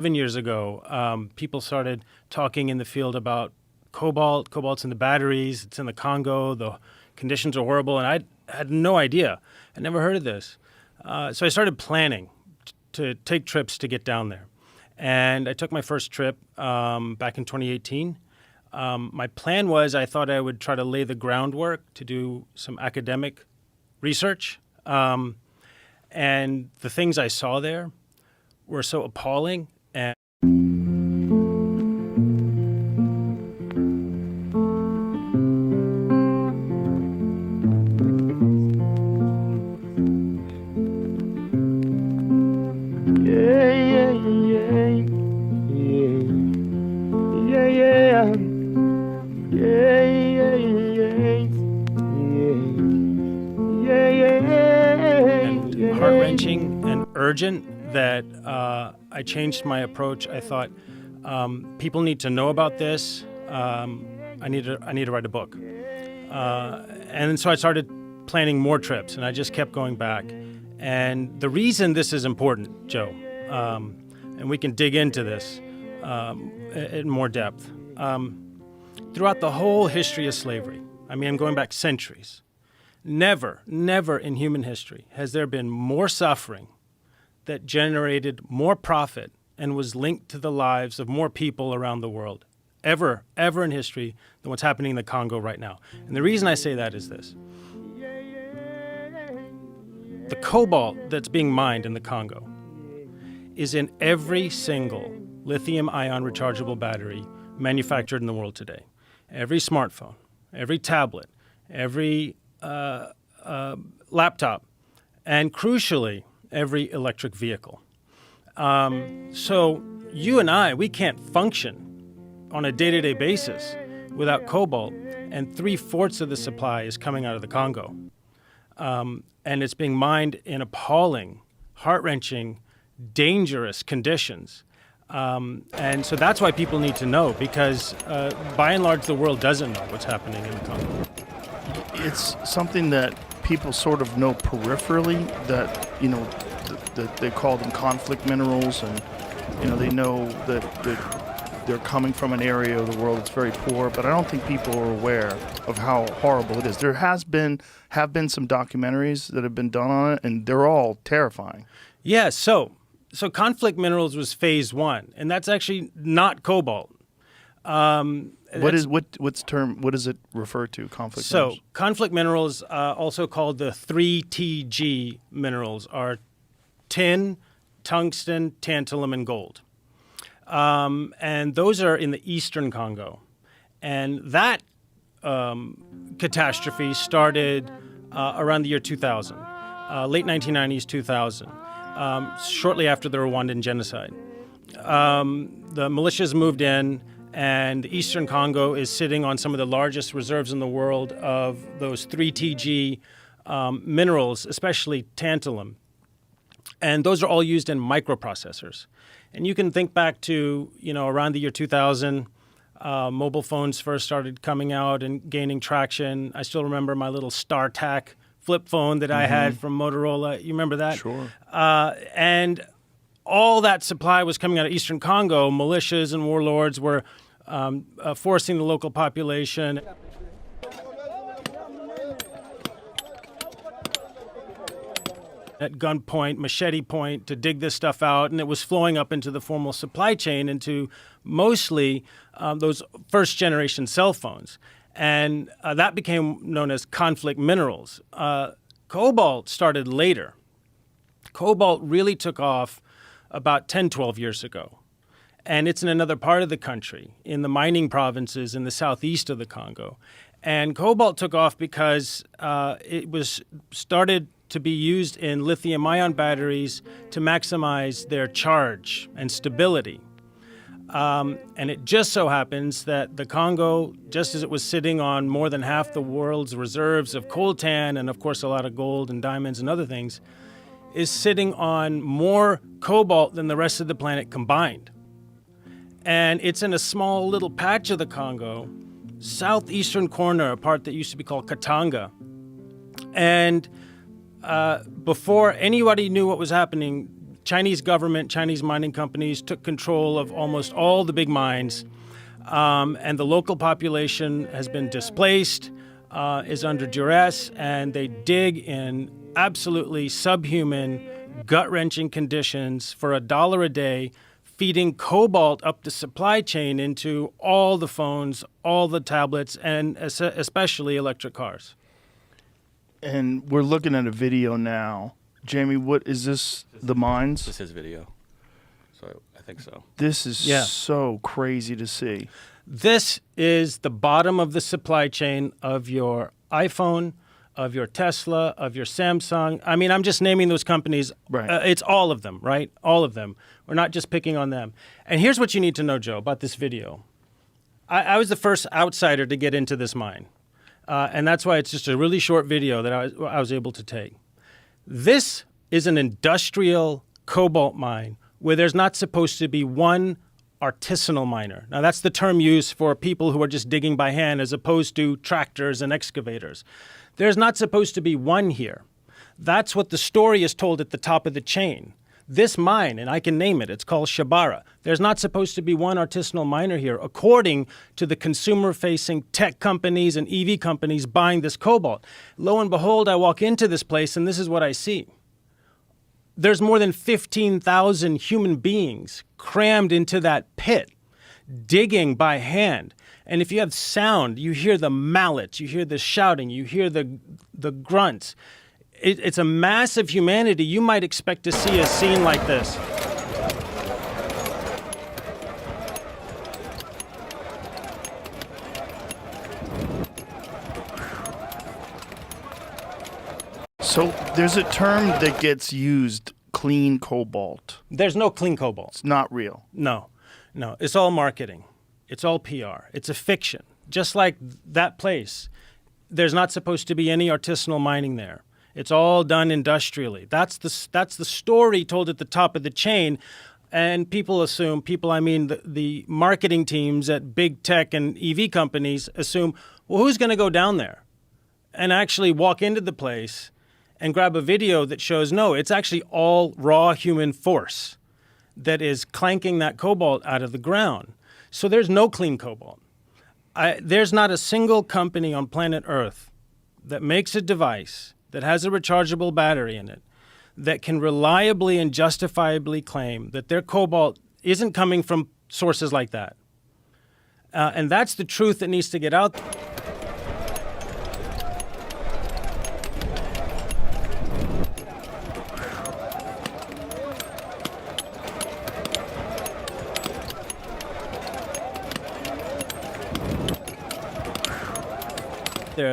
7 years ago, people started talking in the field about cobalt. Cobalt's in the batteries. It's in the Congo. The conditions are horrible, and I had no idea. I never heard of this. So I started planning to take trips to get down there. And I took my first trip back in 2018. My plan was I thought I would try to lay the groundwork to do some academic research. And the things I saw there were so appalling. And heart-wrenching and urgent that I changed my approach. I thought people need to know about this. I need to write a book. And so I started planning more trips, and I just kept going back. And the reason this is important, Joe, and we can dig into this in more depth, throughout the whole history of slavery, I mean, I'm going back centuries, never in human history has there been more suffering that generated more profit and was linked to the lives of more people around the world, ever in history, than what's happening in the Congo right now. And the reason I say that is this. The cobalt that's being mined in the Congo is in every single lithium-ion rechargeable battery manufactured in the world today. Every smartphone, every tablet, every laptop, and crucially, every electric vehicle. So you and I, we can't function on a day-to-day basis without cobalt, and 3/4 of the supply is coming out of the Congo. And it's being mined in appalling, heart-wrenching, dangerous conditions. And so that's why people need to know, because by and large, the world doesn't know what's happening in the Congo. It's something that people sort of know peripherally, that, that they call them conflict minerals, and, they know that they're coming from an area of the world that's very poor, but I don't think people are aware of how horrible it is. There have been some documentaries that have been done on it, and they're all terrifying. Yeah, so conflict minerals was phase one, and that's actually not cobalt. What does it refer to, conflict minerals? So conflict minerals, also called the 3TG minerals, are tin, tungsten, tantalum, and gold. And those are in the eastern Congo. And that catastrophe started around the year 2000, late 1990s, 2000, shortly after the Rwandan genocide. The militias moved in, and the eastern Congo is sitting on some of the largest reserves in the world of those 3TG minerals, especially tantalum. And those are all used in microprocessors. And you can think back to, around the year 2000, mobile phones first started coming out and gaining traction. I still remember my little StarTAC flip phone that I had from Motorola. You remember that? Sure. And all that supply was coming out of eastern Congo. Militias and warlords were forcing the local population. At gunpoint, machete point, to dig this stuff out, and it was flowing up into the formal supply chain, into mostly those first-generation cell phones. And that became known as conflict minerals. Cobalt started later. Cobalt really took off about 10, 12 years ago. And it's in another part of the country, in the mining provinces in the southeast of the Congo. And cobalt took off because it was started to be used in lithium-ion batteries to maximize their charge and stability. And it just so happens that the Congo, just as it was sitting on more than half the world's reserves of coltan and, of course, a lot of gold and diamonds and other things, is sitting on more cobalt than the rest of the planet combined. And it's in a small little patch of the Congo, southeastern corner, a part that used to be called Katanga. And before anybody knew what was happening, Chinese government, Chinese mining companies took control of almost all the big mines, and the local population has been displaced, is under duress, and they dig in absolutely subhuman, gut-wrenching conditions for $1 a day, feeding cobalt up the supply chain into all the phones, all the tablets, and especially electric cars. And we're looking at a video now. Jamie, what is this? The mines? This is video. So I think so. This is so crazy to see. This is the bottom of the supply chain of your iPhone, of your Tesla, of your Samsung. I mean, I'm just naming those companies. Right. It's all of them, right? All of them. We're not just picking on them. And here's what you need to know, Joe, about this video. I was the first outsider to get into this mine. And that's why it's just a really short video that I was able to take. This is an industrial cobalt mine where there's not supposed to be one artisanal miner. Now, that's the term used for people who are just digging by hand as opposed to tractors and excavators. There's not supposed to be one here. That's what the story is told at the top of the chain. This mine, and I can name it, it's called Shabara. There's not supposed to be one artisanal miner here, according to the consumer-facing tech companies and EV companies buying this cobalt. Lo and behold, I walk into this place, and this is what I see. There's more than 15,000 human beings crammed into that pit, digging by hand. And if you have sound, you hear the mallets, you hear the shouting, you hear the grunts. It's a massive humanity. You might expect to see a scene like this. So there's a term that gets used, clean cobalt. There's no clean cobalt. It's not real. No. It's all marketing. It's all PR. It's a fiction. Just like that place, there's not supposed to be any artisanal mining there. It's all done industrially. That's the story told at the top of the chain. And people assume, I mean the marketing teams at big tech and EV companies assume, well, who's going to go down there and actually walk into the place and grab a video that shows, no, it's actually all raw human force that is clanking that cobalt out of the ground. So there's no clean cobalt. There's not a single company on planet Earth that makes a device that has a rechargeable battery in it that can reliably and justifiably claim that their cobalt isn't coming from sources like that. And that's the truth that needs to get out there.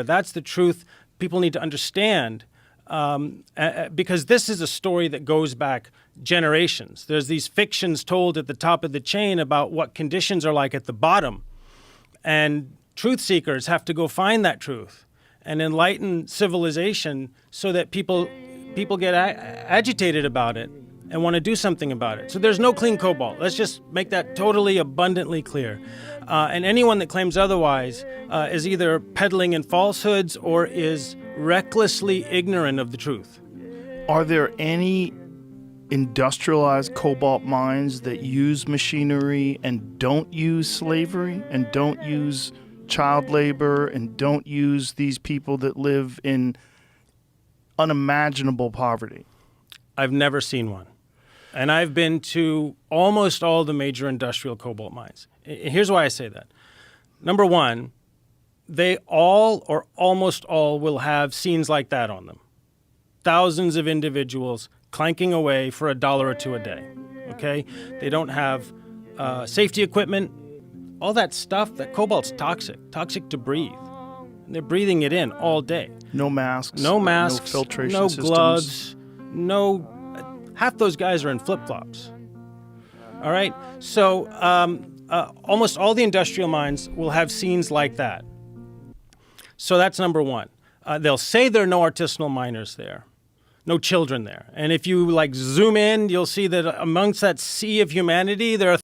That's the truth people need to understand, because this is a story that goes back generations. There's these fictions told at the top of the chain about what conditions are like at the bottom, and truth seekers have to go find that truth and enlighten civilization so that people get agitated about it and want to do something about it. So there's no clean cobalt. Let's just make that totally abundantly clear. And anyone that claims otherwise is either peddling in falsehoods or is recklessly ignorant of the truth. Are there any industrialized cobalt mines that use machinery and don't use slavery and don't use child labor and don't use these people that live in unimaginable poverty? I've never seen one. And I've been to almost all the major industrial cobalt mines. Here's why I say that. Number one, they all or almost all will have scenes like that on them. Thousands of individuals clanking away for $1 or $2 a day, okay? They don't have safety equipment. All that stuff, that cobalt's toxic to breathe. And they're breathing it in all day. No masks. No filtration no systems. Gloves, half those guys are in flip-flops. All right? So almost all the industrial mines will have scenes like that. So that's number one. They'll say there are no artisanal miners there, no children there. And if you zoom in, you'll see that amongst that sea of humanity, there are